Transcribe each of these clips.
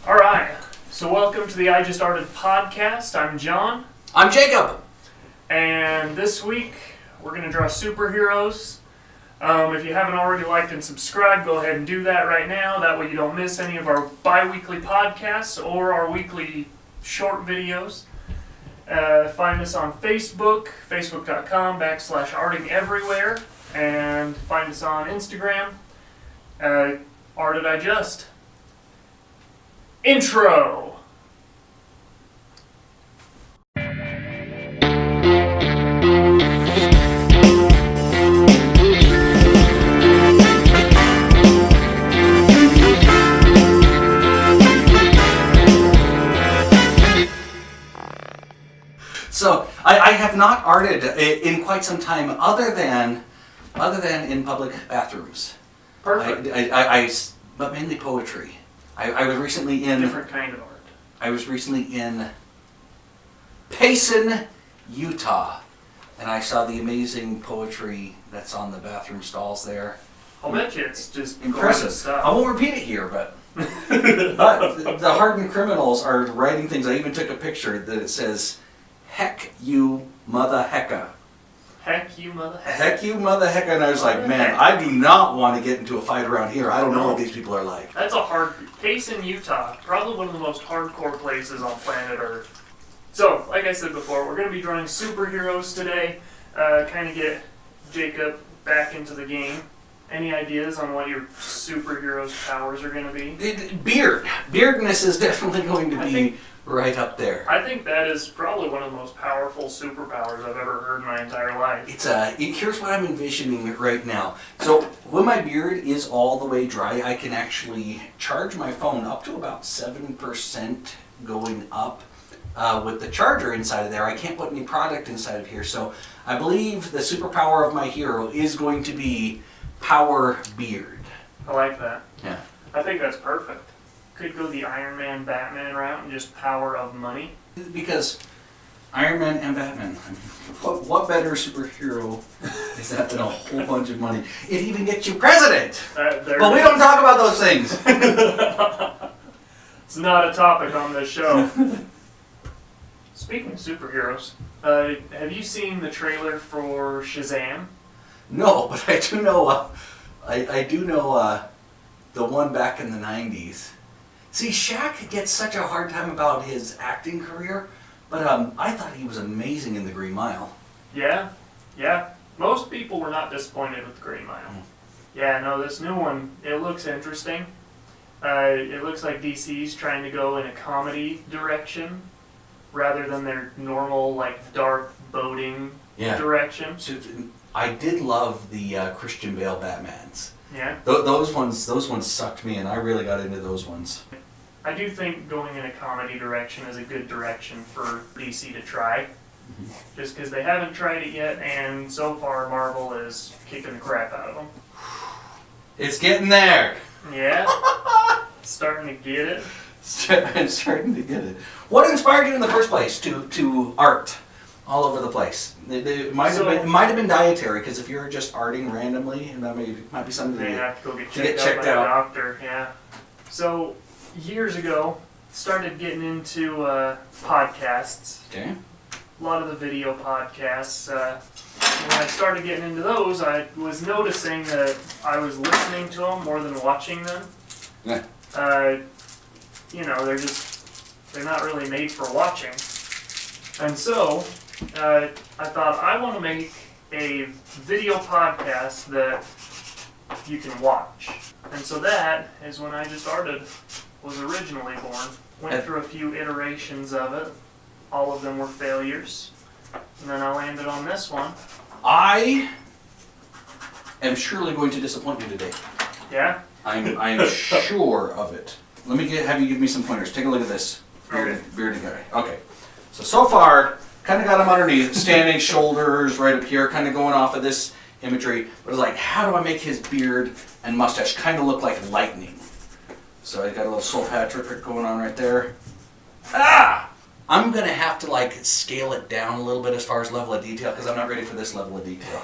Alright, so welcome to the I Just Arted podcast. I'm John. I'm Jacob. And this week, we're going to draw superheroes. If you haven't already liked and subscribed, go ahead and do that right now. That way you don't miss any of our bi-weekly podcasts or our weekly short videos. Find us on Facebook, facebook.com/artingeverywhere. And find us on Instagram, Art I Just. Intro! So I have not arted in quite some time, other than in public bathrooms. Perfect. But mainly poetry. I was recently in Different kind of art. I was recently in Payson, Utah, and I saw the amazing poetry that's on the bathroom stalls there. I'll bet you it's just Impressive. Stuff. I won't repeat it here, but the hardened criminals are writing things. I even took a picture that it says, "Heck you, mother hecka." Heck you, mother heck. Heck you, mother hecka. And I was like, man, I do not want to get into a fight around here. I don't know what these people are like. That's a hard... Payson, Utah. Probably one of the most hardcore places on planet Earth. So, like I said before, we're going to be drawing superheroes today. Kind of get Jacob back into the game. Any ideas on what your superhero's powers are going to be? Beardness is definitely going to be right up there. I think that is probably one of the most powerful superpowers I've ever heard in my entire life. Here's what I'm envisioning right now. So when my beard is all the way dry, I can actually charge my phone up to about 7% going up with the charger inside of there. I can't put any product inside of here. So I believe the superpower of my hero is going to be PowerBeard. I like that. Yeah. I think that's perfect. Could go the Iron Man, Batman route and just power of money. Because Iron Man and Batman, I mean, what better superhero is that than a whole bunch of money? It even gets you president! But we don't talk about those things! It's not a topic on this show. Speaking of superheroes, have you seen the trailer for Shazam? No, but I do know, I do know the one back in the 90s. See, Shaq gets such a hard time about his acting career, but I thought he was amazing in The Green Mile. Yeah. Most people were not disappointed with The Green Mile. Yeah, no, this new one, it looks interesting. It looks like DC's trying to go in a comedy direction rather than their normal, like, dark, boding direction. So, I did love the Christian Bale Batmans. Yeah. Those ones sucked me in. I really got into those ones. I do think going in a comedy direction is a good direction for DC to try. Just because they haven't tried it yet, and so far Marvel is kicking the crap out of them. It's getting there. Yeah? Starting to get it. Starting to get it. What inspired you in the first place to art all over the place? It might have been dietary, because if you're just arting randomly, that might be something you have to go get checked checked out by out. a doctor. Yeah. So years ago, started getting into podcasts. Okay. A lot of the video podcasts. When I started getting into those, I was noticing that I was listening to them more than watching them. Yeah. They're not really made for watching. And so, I thought I want to make a video podcast that you can watch. And so that is when I Just Arted was originally born. Went through a few iterations of it. All of them were failures. And then I landed on this one. I am surely going to disappoint you today. Yeah? I'm sure of it. Let me have you give me some pointers. Take a look at this bearded guy. Okay. So far, kind of got him underneath, standing, shoulders right up here, kind of going off of this imagery. But it's like, how do I make his beard and mustache kind of look like lightning? So I got a little sulfate going on right there. I'm going to have to like scale it down a little bit as far as level of detail because I'm not ready for this level of detail.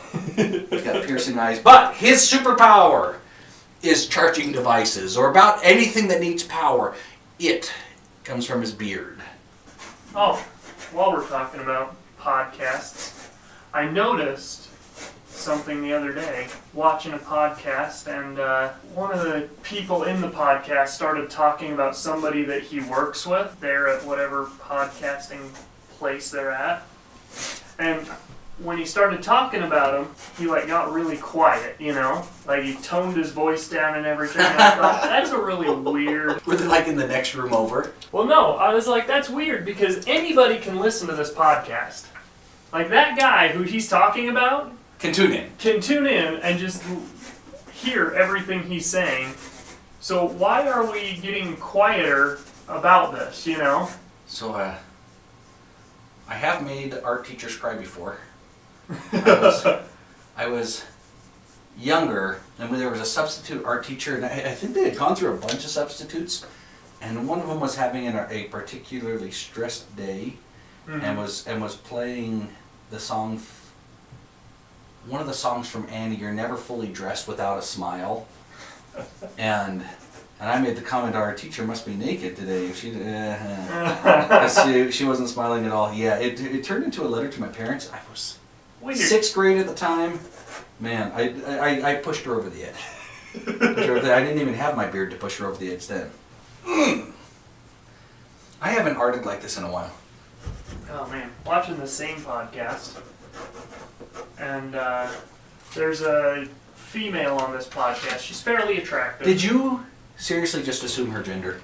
He's got piercing eyes. But his superpower is charging devices or about anything that needs power. it comes from his beard. Oh, while we're talking about podcasts, I noticed something the other day watching a podcast, and one of the people in the podcast started talking about somebody that he works with there at whatever podcasting place they're at. And when he started talking about him, he got really quiet, like he toned his voice down and everything. And I thought, that's a really weird. Were they in the next room over? Well, no, I was like, that's weird because anybody can listen to this podcast. Like that guy who he's talking about Can tune in and just hear everything he's saying. So why are we getting quieter about this, So, I have made art teachers cry before. I was younger, and there was a substitute art teacher, and I think they had gone through a bunch of substitutes, and one of them was having a particularly stressed day, and was playing the song, one of the songs from Annie, "You're Never Fully Dressed Without a Smile," and I made the comment, our teacher must be naked today. She wasn't smiling at all. Yeah, it turned into a letter to my parents. I was weird. 6th grade at the time. Man, I pushed her over the edge. I didn't even have my beard to push her over the edge then. I haven't arted like this in a while. Oh man, watching the same podcast, and there's a female on this podcast. She's fairly attractive. Did you seriously just assume her gender?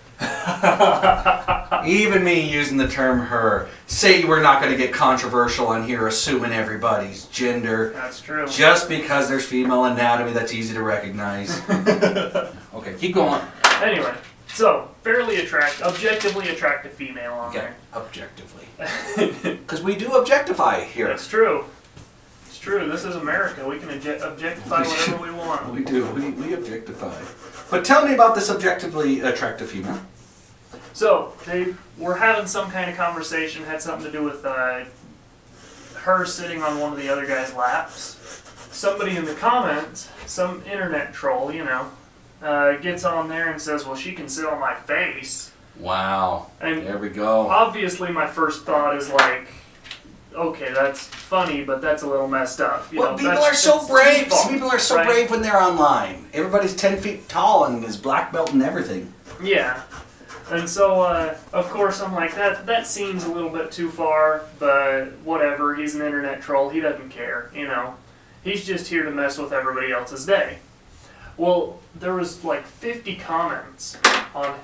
Even me using the term her. Say we're not going to get controversial on here assuming everybody's gender. That's true. Just because there's female anatomy that's easy to recognize. Okay, keep going. Anyway, so fairly attractive, objectively attractive female on Okay, there. objectively. Because we do objectify here. That's true. It's true. This is America. We can objectify whatever we want. We do. We objectify. But tell me about this objectively attractive female. So, they were having some kind of conversation, had something to do with her sitting on one of the other guy's laps. Somebody in the comments, some internet troll, gets on there and says, well, she can sit on my face. Wow. And there we go. Obviously, my first thought is like, okay, that's funny, but that's a little messed up. People are so brave. People are so brave when they're online. Everybody's 10 feet tall and is black belt and everything. Yeah. And so, of course, I'm like, that seems a little bit too far, but whatever, he's an internet troll, he doesn't care, He's just here to mess with everybody else's day. Well, there was 50 comments on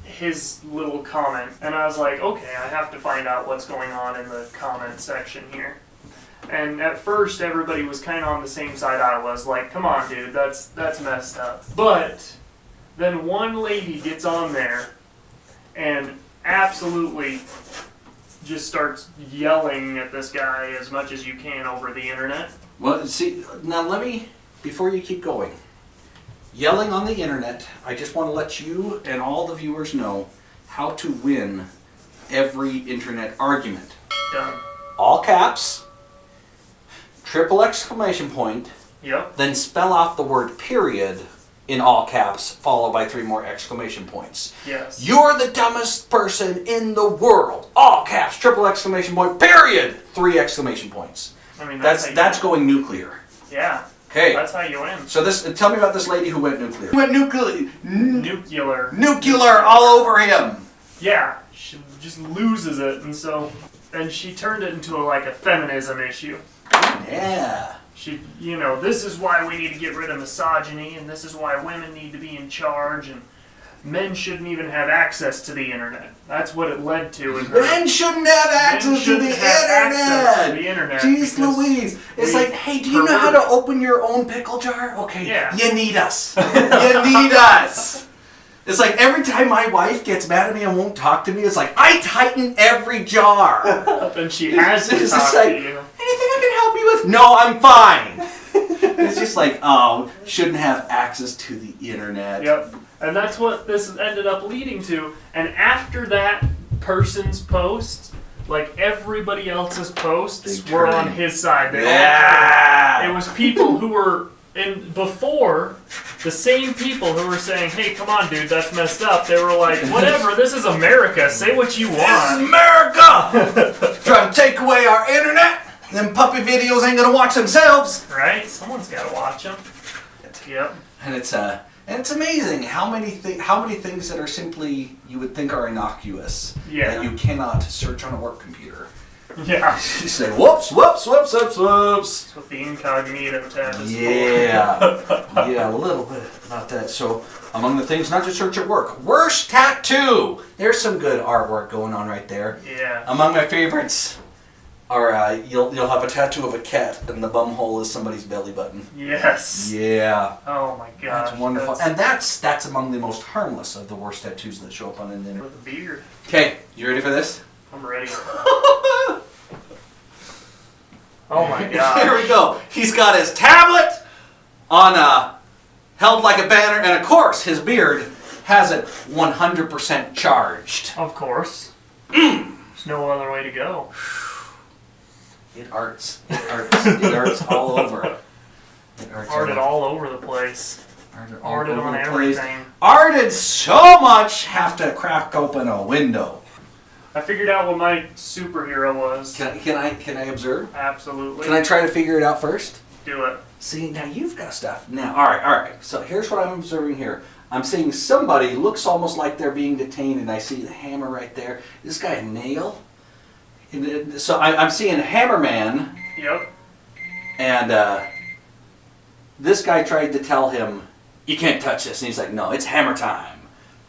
his little comment, and I was like, okay, I have to find out what's going on in the comment section here. And at first, everybody was kind of on the same side I was, like, come on, dude, that's messed up. But then one lady gets on there and absolutely just starts yelling at this guy as much as you can over the internet. Well, see, now before you keep going, yelling on the internet, I just want to let you and all the viewers know how to win every internet argument. Done. All caps, triple exclamation point, Yep. then spell out the word period in all caps, followed by 3 more exclamation points. Yes. You're the dumbest person in the world. All caps, triple exclamation point, period, 3 exclamation points. I mean, That's going nuclear. Yeah. Okay. That's how you win. So tell me about this lady who went nuclear. Went nuclear. Nuclear all over him. Yeah. She just loses it, and she turned it into a feminism issue. Yeah. She, this is why we need to get rid of misogyny, and this is why women need to be in charge, and men shouldn't even have access to the internet. That's what it led to. Men shouldn't have access to the internet. Jeez Louise. It's like, hey, do you know how to open your own pickle jar? Okay, yeah. You need us. You need us. It's like every time my wife gets mad at me and won't talk to me, it's like, I tighten every jar. And she has to talk to you. Anything I can help you with? No, I'm fine. It's just like, oh, shouldn't have access to the internet. Yep. And that's what this ended up leading to. And after that person's post, everybody else's posts were on his side. It was people who were And before, the same people who were saying, hey, come on, dude, that's messed up, they were like, whatever, this is America, say what you want. This is America! Trying to take away our internet? Them puppy videos ain't gonna watch themselves. Right? Someone's gotta watch them. Yep. And it's amazing how many things that are simply, you would think are innocuous, that you cannot search on a work computer. Yeah. You say, whoops, whoops, whoops, whoops, whoops. That's what the incognito tab is for. Yeah, a little bit about that. So, among the things not to search at work, worst tattoo. There's some good artwork going on right there. Yeah. Among my favorites are you'll have a tattoo of a cat, and the bum hole is somebody's belly button. Yes. Yeah. Oh my gosh. That's wonderful. And that's among the most harmless of the worst tattoos that show up on the internet. With a beard. Okay, you ready for this? I'm ready. Oh my god. Here we go. He's got his tablet on held like a banner, and of course his beard has it 100% charged. Of course. There's no other way to go. It arts. It arts. It arts all over. It arts Arted all over the place. Arted on everything. Arted so much, have to crack open a window. I figured out what my superhero was. Can I observe? Absolutely. Can I try to figure it out first? Do it. See, now you've got stuff. Now, all right. So here's what I'm observing here. I'm seeing somebody looks almost like they're being detained, and I see the hammer right there. This guy a nail. So I'm seeing Hammerman. Yep. And this guy tried to tell him, you can't touch this. And he's like, no, it's hammer time.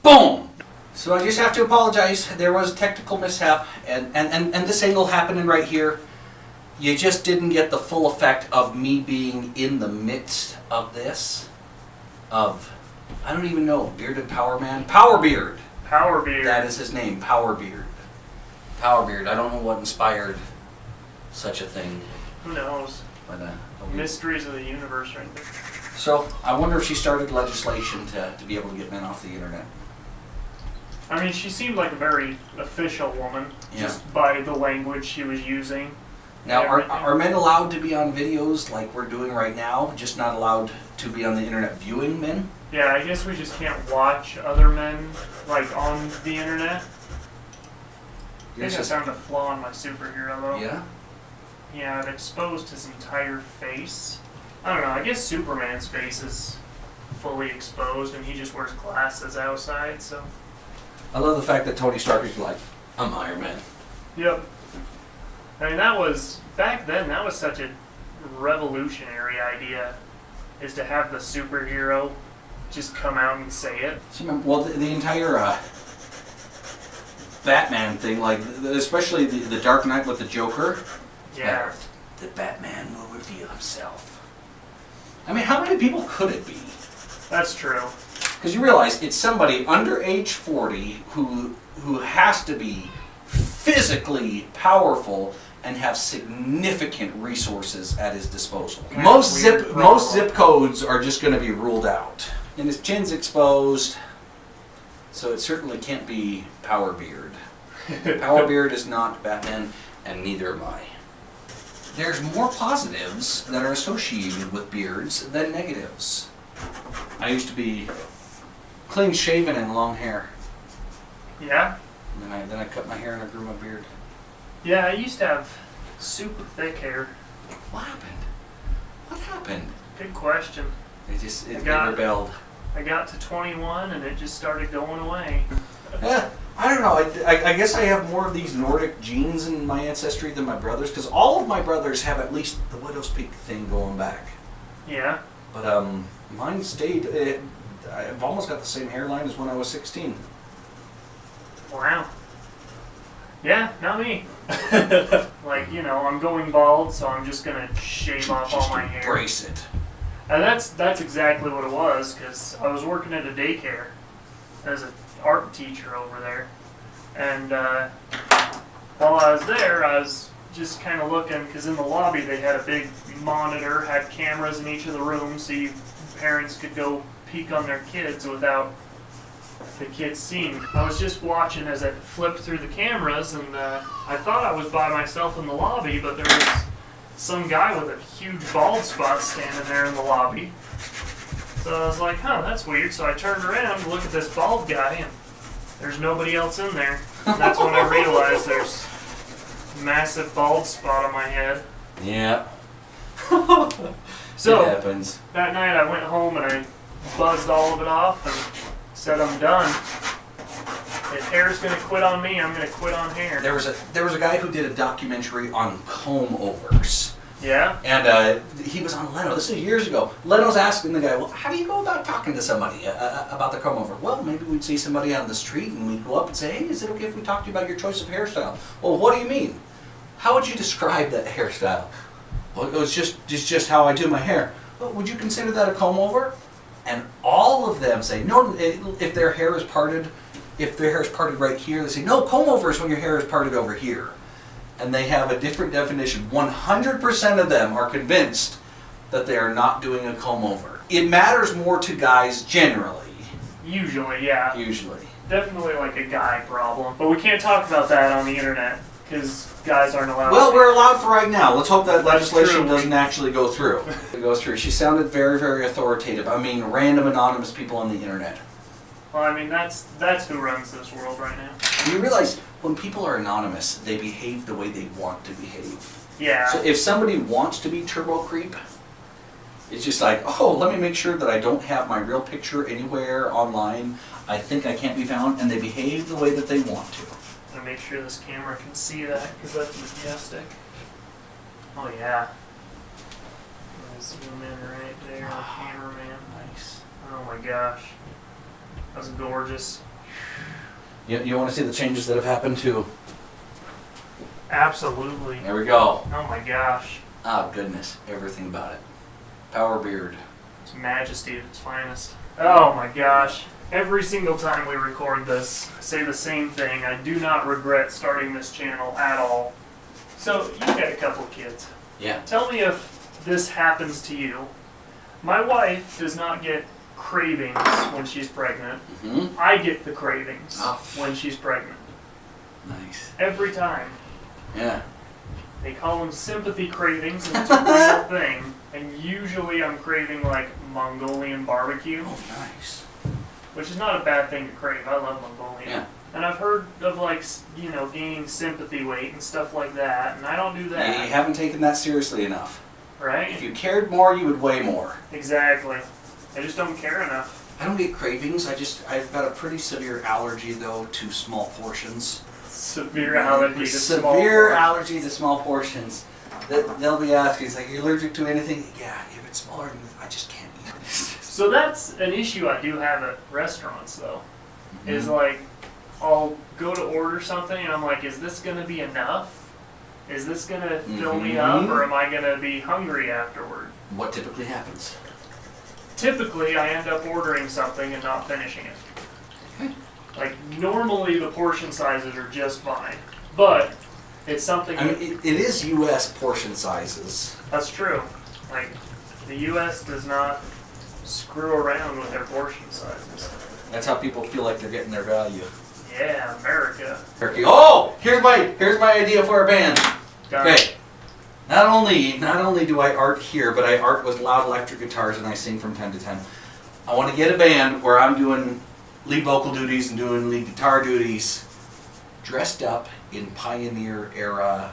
Boom! So I just have to apologize. There was a technical mishap, and this angle happening right here. You just didn't get the full effect of me being in the midst of this. I don't even know, Bearded Power Man? PowerBeard. PowerBeard. That is his name, PowerBeard. PowerBeard. I don't know what inspired such a thing. Who knows? But, Mysteries of the universe right there. So, I wonder if she started legislation to be able to get men off the internet. I mean, she seemed like a very official woman, just by the language she was using. Now, are men allowed to be on videos like we're doing right now, just not allowed to be on the internet viewing men? Yeah, I guess we just can't watch other men, like, on the internet. I think I found a flaw in my superhero, though. Yeah? Yeah, it exposed his entire face. I don't know, I guess Superman's face is fully exposed, and he just wears glasses outside, so... I love the fact that Tony Stark is like, I'm Iron Man. Yep. I mean, that was, back then, that was such a revolutionary idea, is to have the superhero just come out and say it. Well, the entire Batman thing, like, especially the Dark Knight with the Joker. Yeah. The Batman will reveal himself. I mean, how many people could it be? That's true. Because you realize it's somebody under age 40 who has to be physically powerful and have significant resources at his disposal. Most zip codes are just going to be ruled out. And his chin's exposed, so it certainly can't be PowerBeard. PowerBeard is not Batman, and neither am I. There's more positives that are associated with beards than negatives. I used to be clean shaven and long hair. Yeah? And then I cut my hair and I grew my beard. Yeah, I used to have super thick hair. What happened? What happened? Good question. It rebelled. I got to 21 and it just started going away. Yeah, I don't know. I guess I have more of these Nordic genes in my ancestry than my brothers, because all of my brothers have at least the widow's peak thing going back. Yeah. But mine stayed. I've almost got the same hairline as when I was 16. Wow. Yeah, not me. Like, you know, I'm going bald, so I'm just gonna shave off all my hair. Embrace it. And that's exactly what it was, because I was working at a daycare as an art teacher over there. And while I was there, I was just kind of looking, because in the lobby they had a big monitor, had cameras in each of the rooms, so parents could go peek on their kids without the kids seeing. I was just watching as it flipped through the cameras, and I thought I was by myself in the lobby, but there was some guy with a huge bald spot standing there in the lobby. So I was like, huh, that's weird. So I turned around to look at this bald guy, and there's nobody else in there. And that's when I realized there's a massive bald spot on my head. Yeah. So it happens. that night I went home and I buzzed all of it off and said I'm done. If hair's gonna quit on me, I'm gonna quit on hair. There was a guy who did a documentary on comb overs. Yeah? And he was on Leno. This is years ago. Leno's asking the guy, well, how do you go about talking to somebody about the comb over? Well, maybe we'd see somebody out on the street and we'd go up and say, hey, is it okay if we talk to you about your choice of hairstyle? Well, what do you mean? How would you describe that hairstyle? Well, it's just how I do my hair. Well, would you consider that a comb over? And all of them say, no, if their hair is parted right here, they say, no, comb over is when your hair is parted over here. And they have a different definition. 100% of them are convinced that they are not doing a comb over. It matters more to guys generally. Usually, yeah. Usually. Definitely like a guy problem. But we can't talk about that on the internet, because guys aren't allowed. Well, we're allowed for right now. Let's hope that That's legislation true. doesn't actually go through. It goes through. She sounded very, very authoritative. I mean, random anonymous people on the internet. Well, I mean, that's who runs this world right now. You realize when people are anonymous, they behave the way they want to behave. Yeah. So if somebody wants to be turbo creep, it's just like, oh, let me make sure that I don't have my real picture anywhere online. I think I can't be found, and they behave the way that they want to. I'm gonna make sure this camera can see that, because that's majestic. Oh yeah. I'm gonna zoom in right there, the cameraman. Nice. Oh my gosh. That's gorgeous. You want to see the changes that have happened too? Absolutely. There we go. Oh my gosh. Oh goodness, everything about it. PowerBeard. It's majesty at its finest. Oh my gosh. Every single time we record this, I say the same thing. I do not regret starting this channel at all. So, you've got a couple of kids. Yeah. Tell me if this happens to you. My wife does not get cravings when she's pregnant. Mm-hmm. I get the cravings Oh. when she's pregnant. Nice. Every time. Yeah. They call them sympathy cravings, and it's a real thing. And usually I'm craving like Mongolian barbecue, Oh, nice. which is not a bad thing to crave. I love Mongolian. Yeah. And I've heard of like, you know, gaining sympathy weight and stuff like that, and I don't do You that. haven't taken that seriously enough. Right? If you cared more, you would weigh more. Exactly. I just don't care enough. I don't get cravings. I've got a pretty severe allergy though to small portions. Severe allergy to small Severe portions. allergy to small portions. They'll be asking, it's like, are you allergic to anything? Yeah, if it's smaller than this, I just can't eat it. So that's an issue I do have at restaurants, though. Is Mhm. like, I'll go to order something and I'm like, is this gonna be enough? Is this gonna fill me up, Mhm. or am I gonna be hungry afterward? What typically happens? Typically, I end up ordering something and not finishing it. Okay. Like, normally the portion sizes are just fine, but it's something I mean, it is U.S. portion sizes. that's true. Like, the U.S. does not screw around with their portion sizes. That's how people feel like they're getting their value. Yeah, America. Oh, here's my idea for a band. Got it. Okay. Not only do I art here, but I art with loud electric guitars and I sing from time to time. I want to get a band where I'm doing lead vocal duties and doing lead guitar duties, dressed up in pioneer era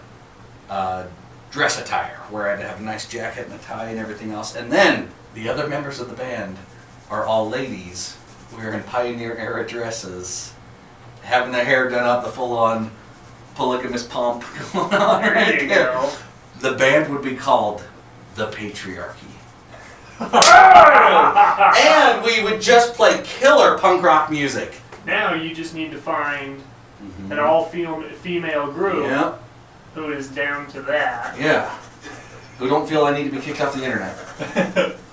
dress attire, where I'd have a nice jacket and a tie and everything else. And then the other members of the band are all ladies wearing pioneer era dresses, having their hair done up, the full-on polygamous pomp going on There right you there. go. The band would be called The Patriarchy. And we would just play killer punk rock music. Now you just need to find an all-female group Yeah, who is down to that. yeah. Who don't feel I need to be kicked off the internet.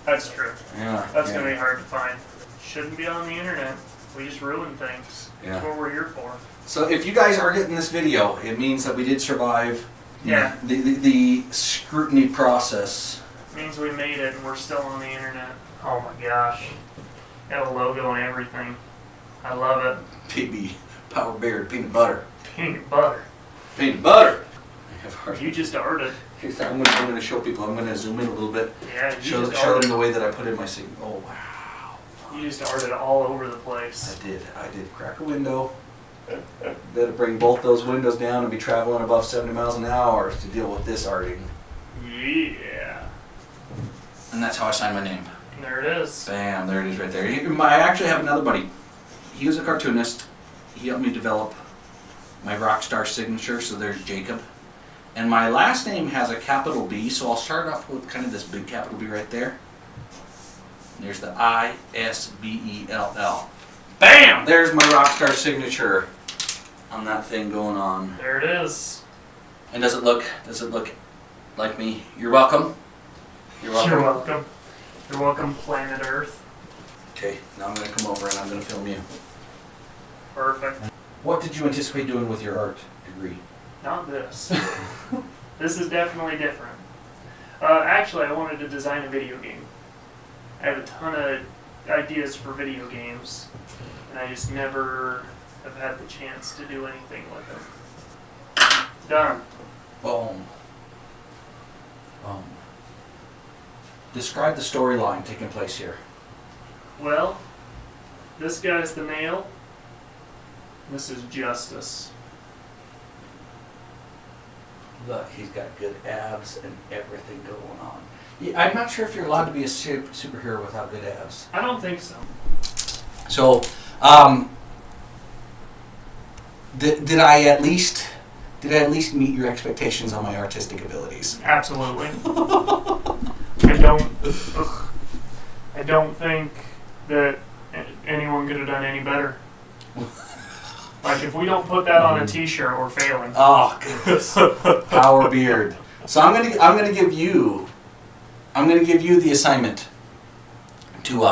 That's true. Yeah. That's yeah. going to be hard to find. Shouldn't be on the internet. We just ruin things. Yeah. That's what we're here for. So if you guys are getting this video, it means that we did survive Yeah. the scrutiny process. Means we made it and we're still on the internet. Oh my gosh. Got a logo and everything. I love it. PB, PowerBeard, peanut butter. Peanut butter. Peanut butter! I have heart. You just arted. I'm gonna show people. I'm gonna zoom in a little bit. Yeah, you Show just them the way that I put in my signal. Oh wow! You just arted all over the place. I did. Crack a window. Better bring both those windows down and be traveling above 70 miles an hour to deal with this arting. Yeah. And that's how I sign my name. There it is. Bam! There it is right there. I actually have another buddy. He was a cartoonist. He helped me develop my rock star signature. So there's Jacob. And my last name has a capital B, so I'll start off with kind of this big capital B right there. There's the ISBELL. Bam! There's my rock star signature on that thing going on. There it is. And does it look like me? You're welcome. You're welcome. You're welcome. You're welcome, planet Earth. Okay, now I'm going to come over and I'm going to film you. Perfect. What did you anticipate doing with your art degree? Not this. This is definitely different. Actually, I wanted to design a video game. I have a ton of ideas for video games, and I just never have had the chance to do anything with them. Done. Boom. Describe the storyline taking place here. Well, this guy's the male. This is Justice. Look, he's got good abs and everything going on. Yeah, I'm not sure if you're allowed to be a superhero without good abs. I don't think so. So, did I at least meet your expectations on my artistic abilities? Absolutely. I don't think that anyone could have done any better. Like, if we don't put that on a t-shirt, we're failing. Oh goodness. PowerBeard. So I'm gonna give you the assignment to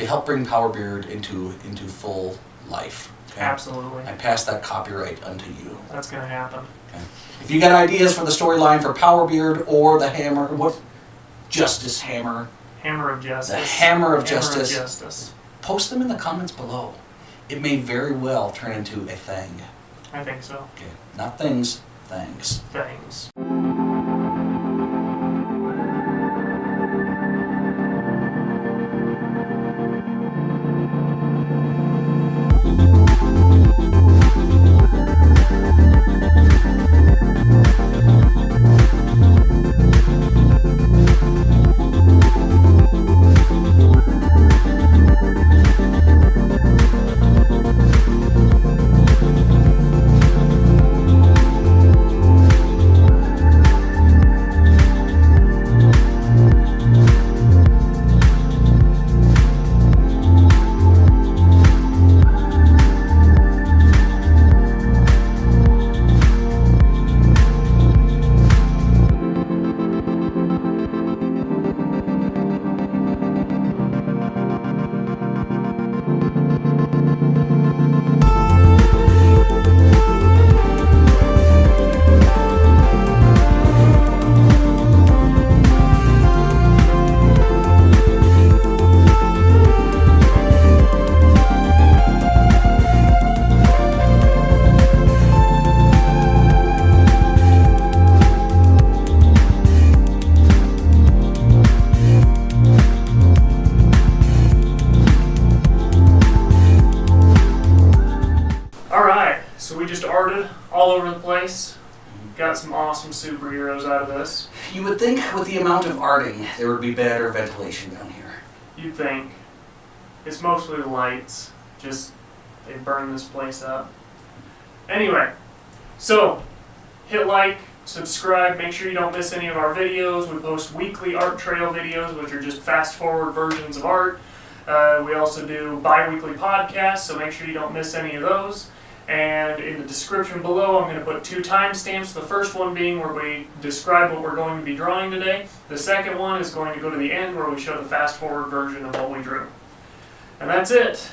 help bring PowerBeard into full life. Okay? Absolutely. I pass that copyright unto you. That's gonna happen. Okay. If you got ideas for the storyline for PowerBeard or the Hammer, what Justice Hammer? Hammer of Justice. The Hammer of Hammer Justice. Of Justice. Post them in the comments below. It may very well turn into a thing. I think so. Okay, not things, things. Things. All over the place. Got some awesome superheroes out of this. You would think with the amount of arting, there would be better ventilation down here. You'd think. It's mostly the lights. Just, they burn this place up. Anyway, so, hit like, subscribe, make sure you don't miss any of our videos. We post weekly art trail videos, which are just fast forward versions of art. We also do bi-weekly podcasts, so make sure you don't miss any of those. And in the description below, I'm going to put 2 timestamps. The first one being where we describe what we're going to be drawing today. The second one is going to go to the end where we show the fast forward version of what we drew. And that's it.